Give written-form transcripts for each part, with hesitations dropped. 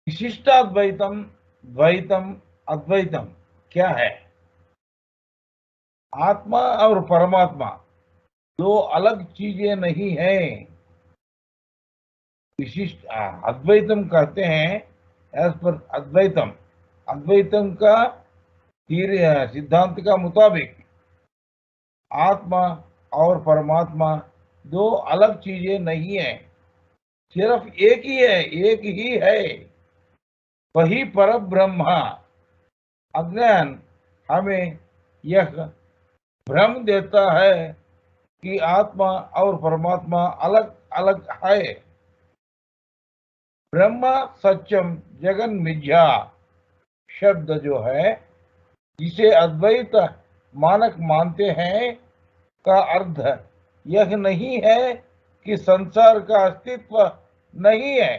विशिष्टाद्वैतम, द्वैतम, अद्वैतम क्या है? आत्मा और परमात्मा दो अलग चीजें नहीं है। विशिष्ट अद्वैतम कहते हैं एज पर अद्वैतम। अद्वैतम का सिद्धांत का मुताबिक आत्मा और परमात्मा दो अलग चीजें नहीं है, सिर्फ एक ही है, एक ही है, वही पर ब्रह्म। अज्ञान हमें यह भ्रम देता है कि आत्मा और परमात्मा अलग अलग है। ब्रह्म सत्यम जगन मिथ्या शब्द जो है, जिसे अद्वैत मानक मानते हैं, का अर्थ यह नहीं है कि संसार का अस्तित्व नहीं है।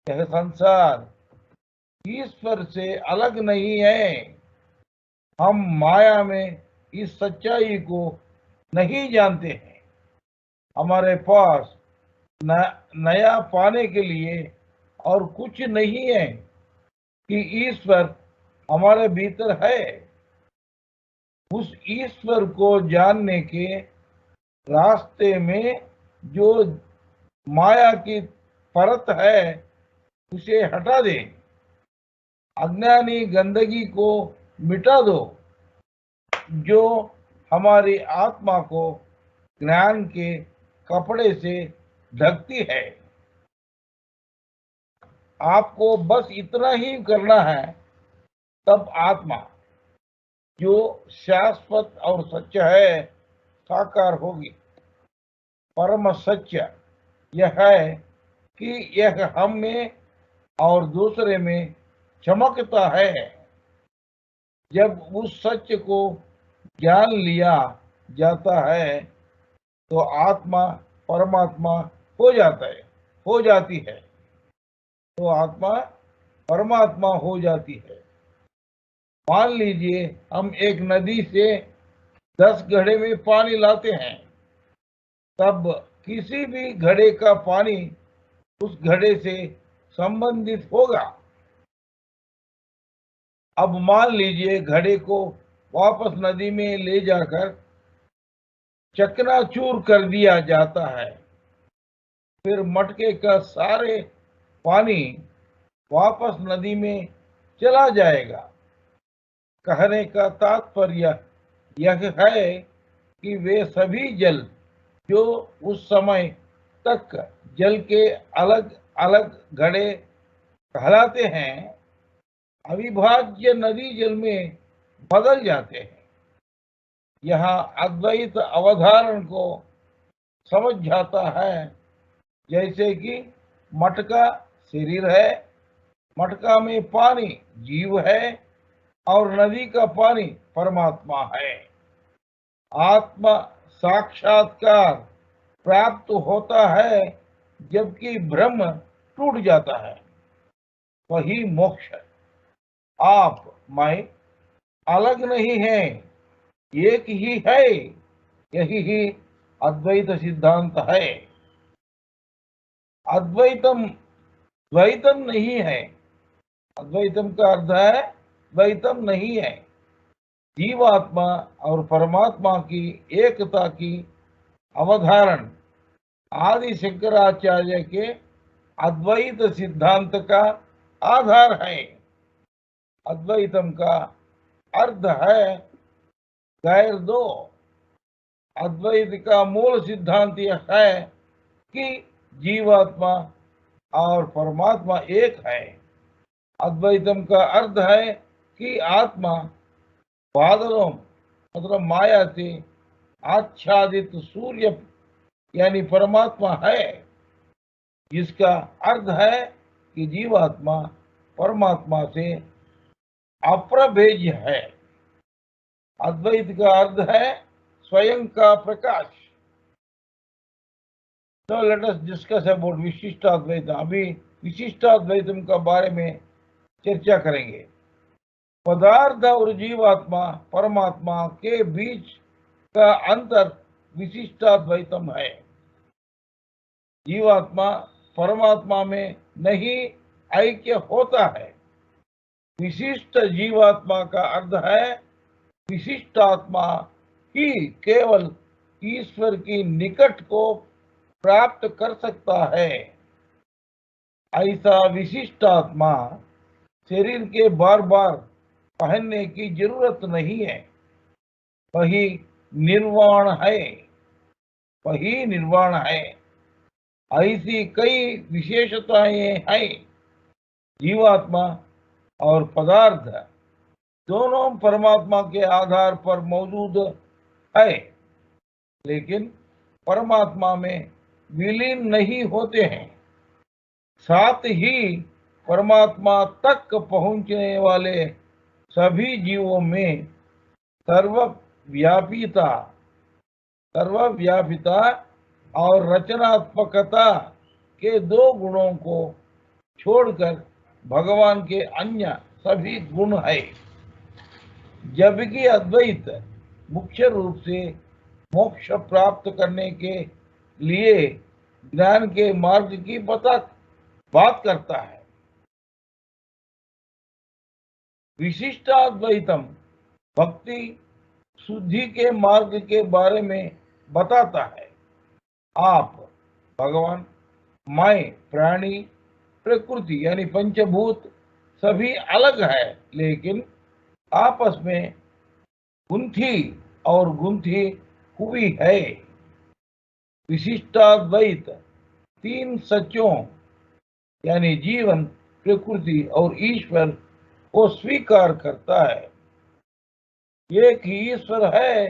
यह संसार ईश्वर से अलग नहीं है। हम माया में इस सच्चाई को नहीं जानते हैं। हमारे पास नया पाने के लिए और कुछ नहीं है कि ईश्वर हमारे भीतर है। उस ईश्वर को जानने के रास्ते में जो माया की परत है, उसे हटा दे। अज्ञानी गंदगी को मिटा दो, जो हमारी आत्मा को ज्ञान के कपड़े से ढकती है। आपको बस इतना ही करना है, तब आत्मा जो शाश्वत और सच्चा है साकार होगी। परम सत्य यह है कि यह हम में और दूसरे में चमकता है। जब उस सत्य को जान लिया जाता है तो आत्मा परमात्मा हो जाता है, हो जाती है। तो आत्मा परमात्मा हो जाती है। मान लीजिए हम एक नदी से 10 घड़े में पानी लाते हैं, तब किसी भी घड़े का पानी उस घड़े से संबंधित होगा। अब मान लीजिए घड़े को वापस नदी में ले जाकर चकनाचूर कर दिया जाता है, फिर मटके का सारे पानी वापस नदी में चला जाएगा। कहने का तात्पर्य यह है कि वे सभी जल जो उस समय तक जल के अलग अलग घड़े कहलाते हैं, अविभाज्य नदी जल में बदल जाते हैं। यहाँ अद्वैत अवधारण को समझ जाता है, जैसे कि मटका शरीर है, मटका में पानी जीव है और नदी का पानी परमात्मा है। आत्मा साक्षात्कार प्राप्त होता है जबकि ब्रह्म टूट जाता है, वही मोक्ष है। आप मैं अलग नहीं है, एक ही है। यही ही अद्वैत सिद्धांत है। अद्वैतम द्वैतम नहीं है। अद्वैतम का अर्थ है द्वैतम नहीं है। जीवात्मा और परमात्मा की एकता की अवधारण आदि शंकराचार्य के अद्वैत सिद्धांत का आधार है। अद्वैतम का अर्थ है गैर दो। अद्वैत का मूल सिद्धांत यह है कि जीवात्मा और परमात्मा एक है। अद्वैतम का अर्थ है कि आत्मा बादलों मतलब माया से आच्छादित सूर्य यानी परमात्मा है, जिसका अर्थ है कि जीवात्मा परमात्मा से अप्रभेज्य है। अद्वैत का अर्थ है स्वयं का प्रकाश। तो लेट अस डिस्कस अबाउट विशिष्टाद्वैतम। अभी विशिष्टाद्वैतम का बारे में चर्चा करेंगे। पदार्थ और जीवात्मा परमात्मा के बीच का अंतर विशिष्टाद्वैतम है। जीवात्मा परमात्मा में नहीं ऐक्य होता है। विशिष्ट जीवात्मा का अर्थ है विशिष्ट आत्मा ही केवल ईश्वर की निकट को प्राप्त कर सकता है। ऐसा विशिष्ट आत्मा शरीर के बार बार पहनने की जरूरत नहीं है। वही निर्वाण है, वही निर्वाण है। ऐसी कई विशेषताएं हैं। जीवात्मा और पदार्थ दोनों परमात्मा के आधार पर मौजूद है, लेकिन परमात्मा में विलीन नहीं होते हैं। साथ ही परमात्मा तक पहुंचने वाले सभी जीवों में सर्वव्यापिता और रचनात्मकता के दो गुणों को छोड़कर भगवान के अन्य सभी गुण है। जबकि अद्वैत मुख्य रूप से मोक्ष प्राप्त करने के लिए ज्ञान के मार्ग की बात करता है। विशिष्टाद्वैतम भक्ति शुद्धि के मार्ग के बारे में बताता है। आप, भगवान, मैं, प्राणी, प्रकृति यानी पंचभूत सभी अलग है, लेकिन आपस में गुंथी हुई है। विशिष्टाद्वैत तीन सच्चों यानी जीवन, प्रकृति और ईश्वर को स्वीकार करता है। एक ही ईश्वर है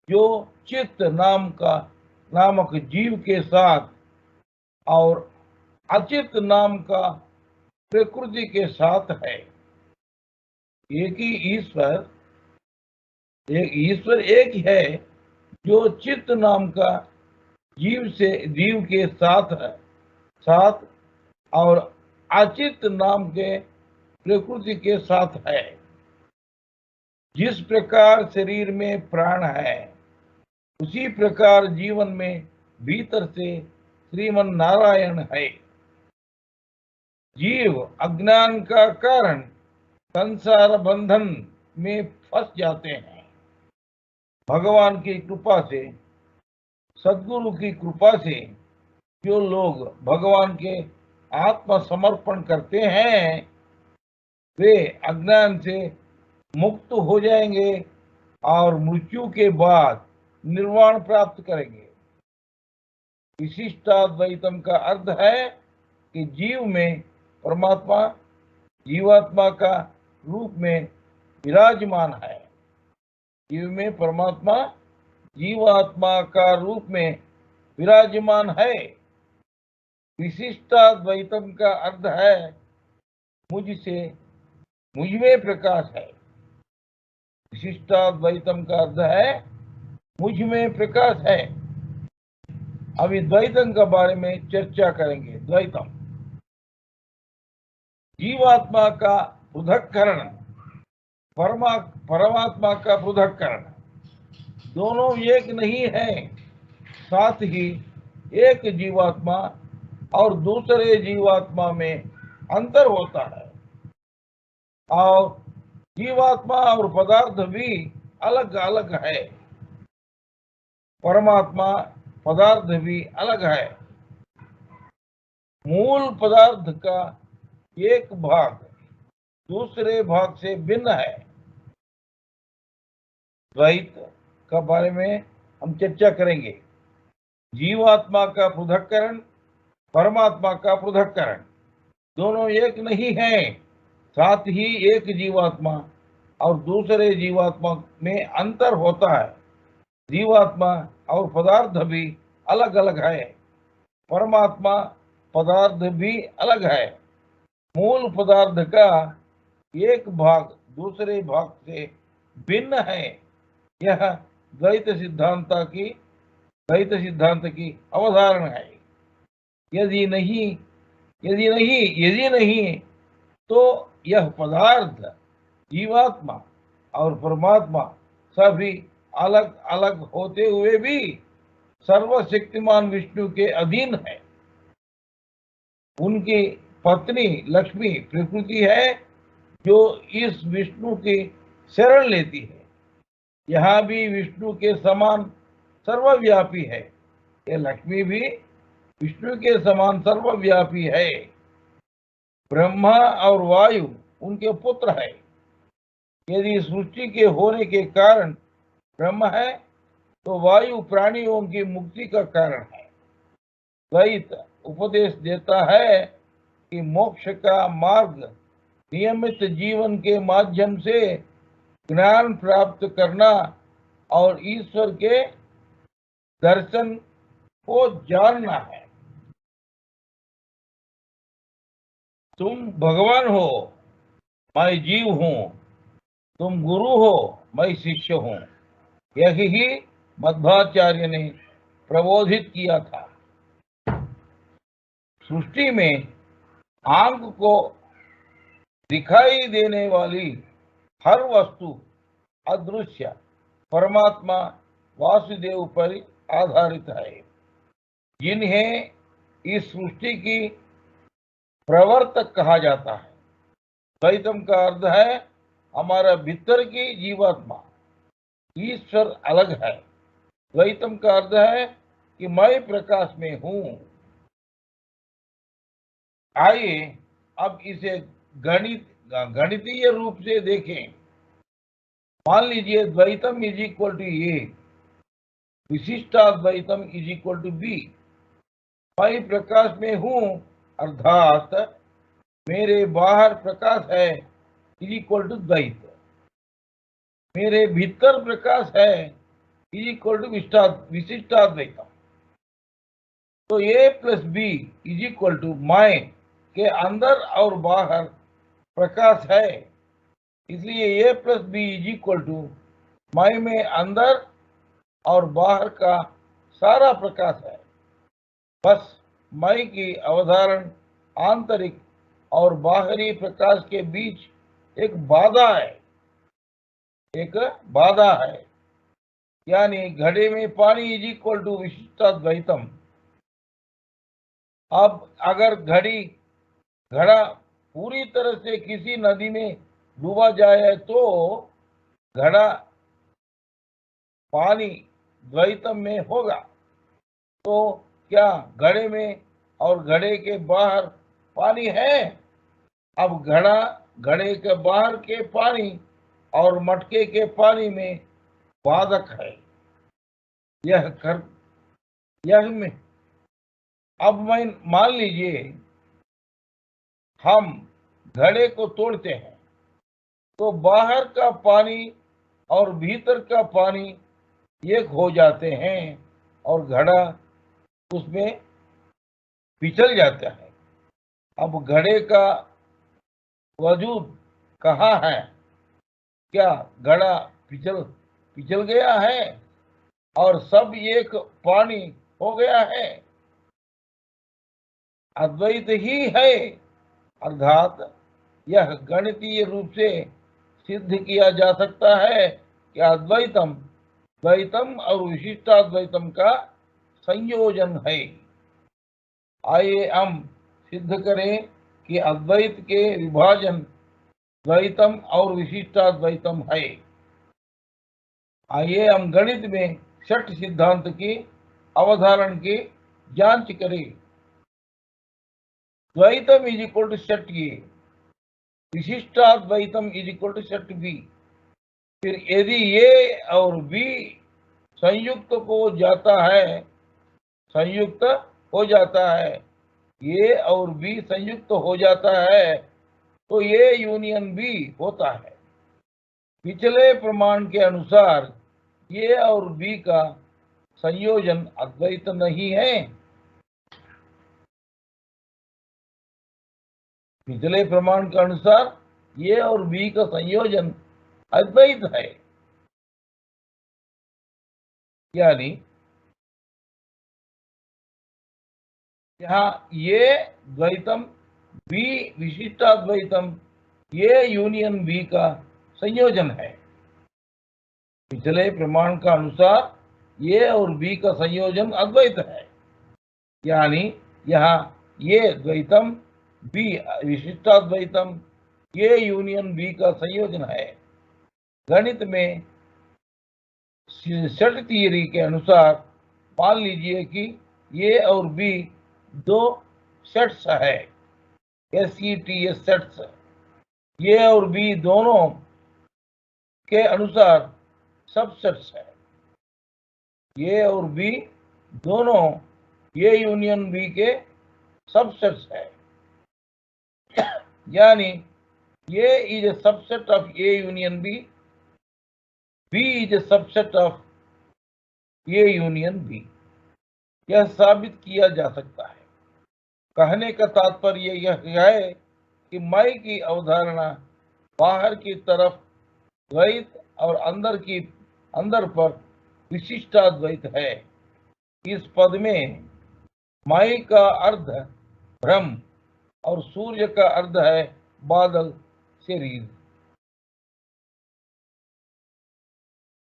जो चित्त नामक जीव के साथ और अचित नाम का प्रकृति के साथ है। एक ही ईश्वर एक ही है जो चित्त नाम का जीव के साथ और अचित नाम के प्रकृति के साथ है। जिस प्रकार शरीर में प्राण है, उसी प्रकार जीवन में भीतर से श्रीमन नारायण है। जीव अज्ञान का कारण संसार बंधन में फंस जाते हैं। भगवान की कृपा से, सद्गुरु की कृपा से जो लोग भगवान के आत्मसमर्पण करते हैं, वे अज्ञान से मुक्त हो जाएंगे और मृत्यु के बाद निर्वाण प्राप्त करेंगे। विशिष्टाद्वैतम का अर्थ है कि जीव में परमात्मा जीवात्मा का रूप में विराजमान है। जीव में परमात्मा जीवात्मा का रूप में विराजमान है। विशिष्टाद्वैतम का अर्थ है मुझ में प्रकाश है। विशिष्टाद्वैतम का अर्थ है मुझ में प्रकाश है। अभी द्वैतम के बारे में चर्चा करेंगे। द्वैतम जीवात्मा का पृथक्करण, परमात्मा का पृथक्करण, दोनों एक नहीं है। साथ ही एक जीवात्मा और दूसरे जीवात्मा में अंतर होता है, और जीवात्मा और पदार्थ भी अलग अलग है। परमात्मा पदार्थ भी अलग है। मूल पदार्थ का एक भाग दूसरे भाग से भिन्न है। द्वैत का बारे में हम चर्चा करेंगे। जीवात्मा का पृथक्करण, परमात्मा का पृथक्करण, दोनों एक नहीं है। साथ ही एक जीवात्मा और दूसरे जीवात्मा में अंतर होता है। जीवात्मा और पदार्थ भी अलग अलग है। परमात्मा पदार्थ भी अलग है। मूल पदार्थ का एक भाग दूसरे भाग से भिन्न है। यह द्वैत सिद्धांत की अवधारणा है। यदि नहीं तो यह पदार्थ, जीवात्मा और परमात्मा सभी अलग अलग होते हुए भी सर्वशक्तिमान विष्णु के अधीन है। उनकी पत्नी लक्ष्मी प्रकृति है जो इस विष्णु की शरण लेती है। यहाँ भी विष्णु के समान सर्वव्यापी है। ये लक्ष्मी भी विष्णु के समान सर्वव्यापी है। ब्रह्मा और वायु उनके पुत्र है। यदि सृष्टि के होने के कारण ब्रह्म है तो वायु प्राणियों की मुक्ति का कारण है। द्वैत उपदेश देता है कि मोक्ष का मार्ग नियमित जीवन के माध्यम से ज्ञान प्राप्त करना और ईश्वर के दर्शन को जानना है। तुम भगवान हो, मैं जीव हूं। तुम गुरु हो, मैं शिष्य हूं। यही मध्वाचार्य ने प्रबोधित किया था। सृष्टि में आंख को दिखाई देने वाली हर वस्तु अदृश्य परमात्मा वासुदेव पर आधारित है, जिन्हें इस सृष्टि की प्रवर्तक कहा जाता है। द्वैतम का अर्थ है हमारा भीतर की जीवात्मा, ईश्वर अलग है। द्वैतम का अर्थ है कि मैं प्रकाश में हूं। आइए अब इसे गणितीय रूप से देखें। मान लीजिए द्वैतम इज इक्वल टू ए, विशिष्टाद्वैतम इज इक्वल टू बी। मैं प्रकाश में हूं अर्थात मेरे बाहर प्रकाश है इज इक्वल टू द्वैत। मेरे भीतर प्रकाश है इज इक्वल टू विशिष्टाद्वैतम। तो A plus B is equal to मैं के अंदर और बाहर प्रकाश है, इसलिए A plus B is equal to मैं में अंदर और बाहर का सारा प्रकाश है। बस मैं की अवधारण आंतरिक और बाहरी प्रकाश के बीच एक बाधा है, यानी घड़े में पानी इज इक्वल टू विशिष्टाद्वैतम। अब अगर घड़ा पूरी तरह से किसी नदी में डूबा जाए तो घड़ा पानी द्वैतम में होगा। तो क्या घड़े में और घड़े के बाहर पानी है? अब घड़े के बाहर के पानी और मटके के पानी में बाधक है। में अब मैं मान लीजिए हम घड़े को तोड़ते हैं तो बाहर का पानी और भीतर का पानी एक हो जाते हैं और घड़ा उसमें पिछल जाता है। अब घड़े का वजूद कहाँ है? क्या घड़ा पिछल गया है और सब एक पानी हो गया है? अद्वैत ही है, अर्थात यह गणितीय रूप से सिद्ध किया जा सकता है कि अद्वैतम द्वैतम और विशिष्टाद्वैतम का संयोजन है। आइए हम सिद्ध करें कि अद्वैत के विभाजन द्वैतम और विशिष्टाद्वैतम है। आइए हम गणित में षट सिद्धांत की अवधारण की जांच करें। द्वैतम इज इक्वल टू षट ए, विशिष्टाद्वैतम इज इक्वल टू षट बी। फिर यदि ए और बी संयुक्त हो जाता है, ए और बी संयुक्त हो जाता है तो ए यूनियन बी होता है। पिछले प्रमाण के अनुसार ए और बी का संयोजन अद्वैत नहीं है। पिछले प्रमाण के अनुसार ए और बी का संयोजन अद्वैत है, यानी यहाँ ये द्वैतम बी विशिष्टाद्वैतम ये यूनियन बी का संयोजन है। पिछले प्रमाण का अनुसार ये और बी का संयोजन अद्वैत है, यानी यहाँ ये द्वैतम बी विशिष्टाद्वैतम, ए यूनियन बी का संयोजन है। गणित में सेट थियरी के अनुसार मान लीजिए कि ए और बी दो सेट्स है, SETS सेट्स। ए और बी दोनों के अनुसार सबसेट्स है। ए और बी दोनों ए यूनियन बी के सबसेट्स है, यानी A is a subset of A union B, B is a subset of A union B। यह साबित किया जा सकता है। कहने का तात्पर्य यह है कि मैं की अवधारणा बाहर की तरफ द्वैत और अंदर पर विशिष्टाद्वैत है। इस पद में मैं का अर्थ ब्रह्म और सूर्य का अर्थ है बादल, शरीर।